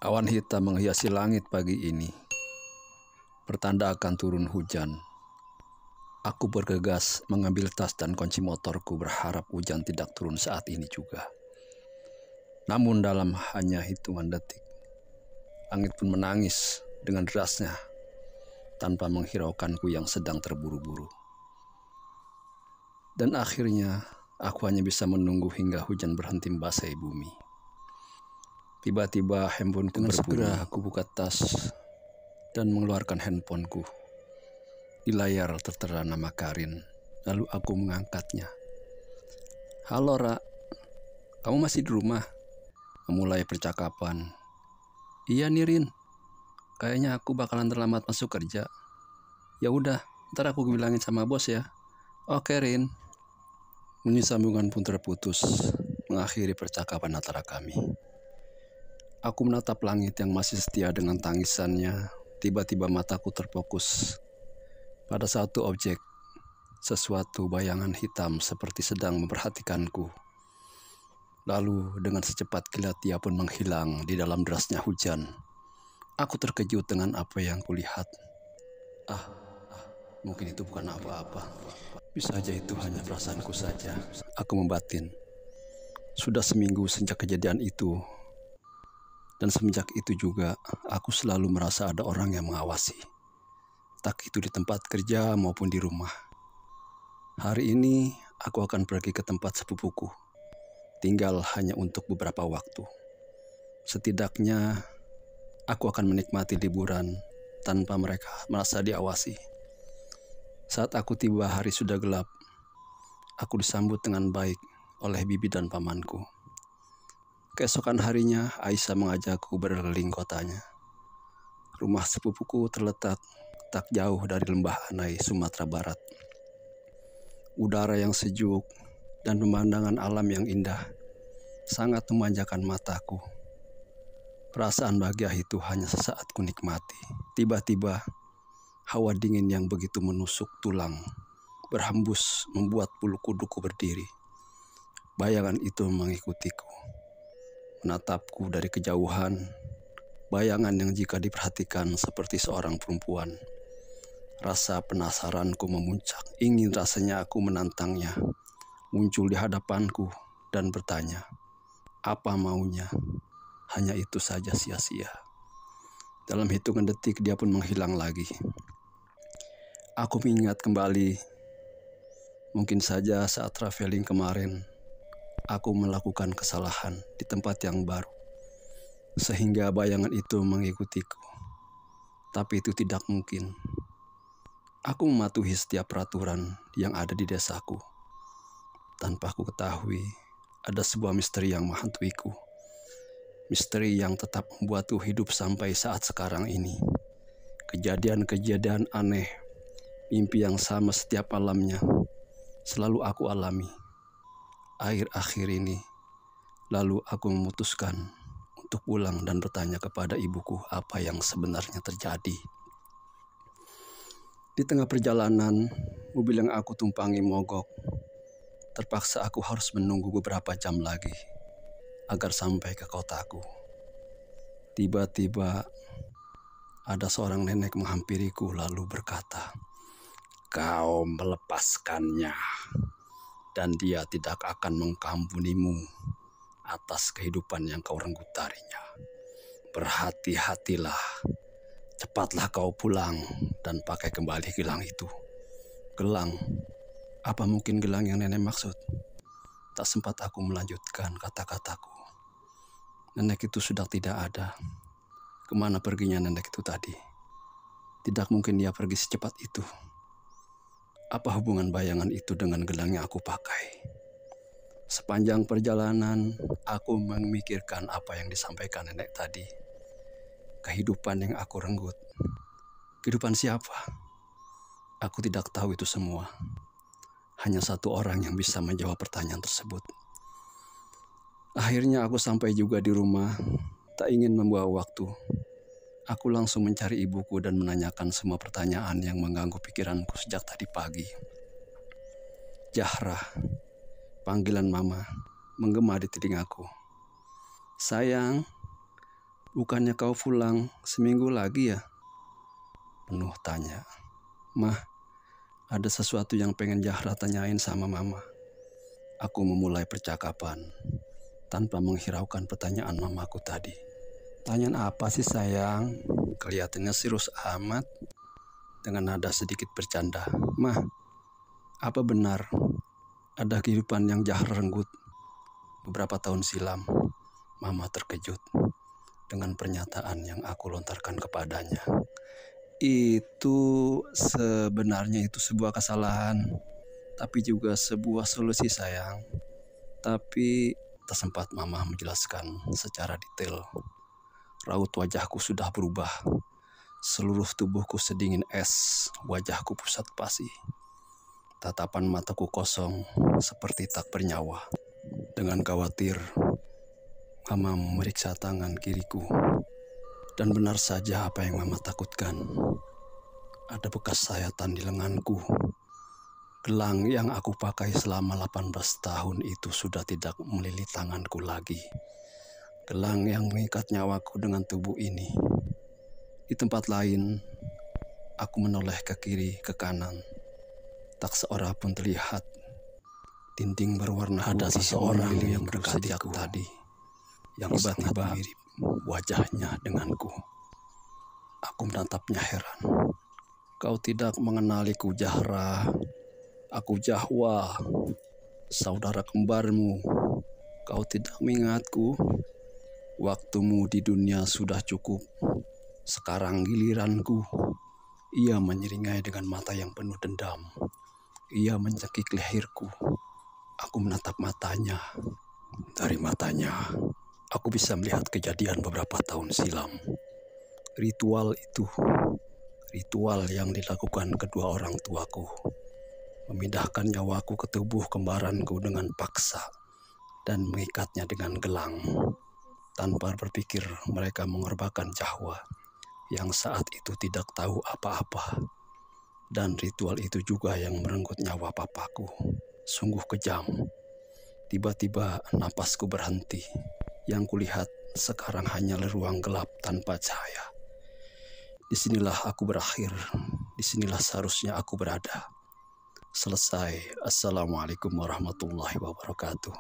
Awan hitam menghiasi langit pagi ini, pertanda akan turun hujan. Aku bergegas mengambil tas dan kunci motorku, berharap hujan tidak turun saat ini juga. Namun dalam hanya hitungan detik, langit pun menangis dengan derasnya tanpa menghiraukanku yang sedang terburu-buru. Dan akhirnya aku hanya bisa menunggu hingga hujan berhenti membasahi bumi. Tiba-tiba handphoneku berbunyi. Segera aku buka tas dan mengeluarkan handphoneku. Di layar tertera nama Karin, lalu aku mengangkatnya. "Halo Ra, kamu masih di rumah?" Memulai percakapan. "Iya nih Rin, kayaknya aku bakalan terlambat masuk kerja." "Ya udah, ntar aku bilangin sama bos ya." "Oke Rin." Bunyi sambungan pun terputus, mengakhiri percakapan antara kami. Aku menatap langit yang masih setia dengan tangisannya. Tiba-tiba mataku terfokus pada satu objek, sesuatu bayangan hitam seperti sedang memperhatikanku. Lalu dengan secepat kilat ia pun menghilang di dalam derasnya hujan. Aku terkejut dengan apa yang kulihat. Mungkin itu bukan apa-apa. Bisa aja itu hanya perasaanku saja. Aku membatin. Sudah seminggu sejak kejadian itu. Dan semenjak itu juga, aku selalu merasa ada orang yang mengawasi. Tak itu di tempat kerja maupun di rumah. Hari ini, aku akan pergi ke tempat sepupuku. Tinggal hanya untuk beberapa waktu. Setidaknya, aku akan menikmati liburan tanpa mereka merasa diawasi. Saat aku tiba, hari sudah gelap. Aku disambut dengan baik oleh bibi dan pamanku. Keesokan harinya, Aisyah mengajakku berkeliling kotanya. Rumah sepupuku terletak tak jauh dari Lembah Anai, Sumatera Barat. Udara yang sejuk dan pemandangan alam yang indah sangat memanjakan mataku. Perasaan bahagia itu hanya sesaat ku nikmati. Tiba-tiba, hawa dingin yang begitu menusuk tulang berhembus membuat bulu kuduku berdiri. Bayangan itu mengikutiku, menatapku dari kejauhan. Bayangan yang jika diperhatikan seperti seorang perempuan. Rasa penasaranku memuncak, ingin rasanya aku menantangnya. Muncul di hadapanku dan bertanya, apa maunya? Hanya itu saja sia-sia. Dalam hitungan detik dia pun menghilang lagi. Aku mengingat kembali, mungkin saja saat traveling kemarin, aku melakukan kesalahan di tempat yang baru. Sehingga bayangan itu mengikutiku. Tapi itu tidak mungkin. Aku mematuhi setiap peraturan yang ada di desaku. Tanpa aku ketahui, ada sebuah misteri yang menghantuiku. Misteri yang tetap membuatku hidup sampai saat sekarang ini. Kejadian-kejadian aneh, mimpi yang sama setiap malamnya, selalu aku alami. Akhir-akhir ini, lalu aku memutuskan untuk pulang dan bertanya kepada ibuku apa yang sebenarnya terjadi. Di tengah perjalanan, mobil yang aku tumpangi mogok. Terpaksa aku harus menunggu beberapa jam lagi agar sampai ke kotaku. Tiba-tiba ada seorang nenek menghampiriku lalu berkata, "Kau melepaskannya dan dia tidak akan mengampunimu atas kehidupan yang kau renggut darinya. Berhati-hatilah. Cepatlah kau pulang dan pakai kembali gelang itu." Gelang? Apa mungkin gelang yang nenek maksud? Tak sempat aku melanjutkan kata-kataku. Nenek itu sudah tidak ada. Kemana perginya nenek itu tadi? Tidak mungkin dia pergi secepat itu. Apa hubungan bayangan itu dengan gelang yang aku pakai? Sepanjang perjalanan, aku memikirkan apa yang disampaikan nenek tadi. Kehidupan yang aku renggut. Kehidupan siapa? Aku tidak tahu itu semua. Hanya satu orang yang bisa menjawab pertanyaan tersebut. Akhirnya aku sampai juga di rumah. Tak ingin membuang waktu. Aku langsung mencari ibuku dan menanyakan semua pertanyaan yang mengganggu pikiranku sejak tadi pagi. Zahra. Panggilan mama menggema di telingaku. "Sayang, Bukannya kau pulang seminggu lagi ya? Penuh tanya. Mah, ada sesuatu yang pengen Zahra tanyain sama mama. Aku memulai percakapan tanpa menghiraukan pertanyaan mamaku tadi. Tanyaan apa sih sayang? Kelihatannya serius amat. Dengan nada sedikit bercanda. Mah, apa benar ada kehidupan yang Zahra renggut? Beberapa tahun silam, mama terkejut dengan pernyataan yang aku lontarkan kepadanya. Itu sebenarnya itu sebuah kesalahan, tapi juga sebuah solusi sayang. Tapi tak sempat mama menjelaskan secara detail. Raut wajahku sudah berubah. Seluruh tubuhku sedingin es, wajahku pusat pasi. Tatapan mataku kosong seperti tak bernyawa. Dengan khawatir, mama memeriksa tangan kiriku. Dan benar saja apa yang mama takutkan. Ada bekas sayatan di lenganku. Gelang yang aku pakai selama 18 tahun itu sudah tidak melilit tanganku lagi. Gelang yang mengikat nyawaku dengan tubuh ini. Di tempat lain, aku menoleh ke kiri, ke kanan. Tak seorang pun terlihat. Dinding berwarna ada seseorang yang mendekati aku tadi. Yang tiba-tiba mirip wajahnya denganku. Aku menatapnya heran. Kau tidak mengenaliku, Zahra. Aku Jahwa, saudara kembarmu. Kau tidak mengingatku. Waktumu di dunia sudah cukup. Sekarang giliranku. Ia menyeringai dengan mata yang penuh dendam. Ia mencekik leherku. Aku menatap matanya. Dari matanya, aku bisa melihat kejadian beberapa tahun silam. Ritual itu, ritual yang dilakukan kedua orang tuaku. Memindahkan nyawaku ke tubuh kembaranku dengan paksa dan mengikatnya dengan gelang. Tanpa berpikir mereka mengorbankan Jahwa yang saat itu tidak tahu apa-apa. Dan ritual itu juga yang merenggut nyawa papaku. Sungguh kejam. Tiba-tiba napasku berhenti. Yang kulihat sekarang hanyalah ruang gelap tanpa cahaya. Disinilah aku berakhir. Disinilah seharusnya aku berada. Selesai. Assalamualaikum warahmatullahi wabarakatuh.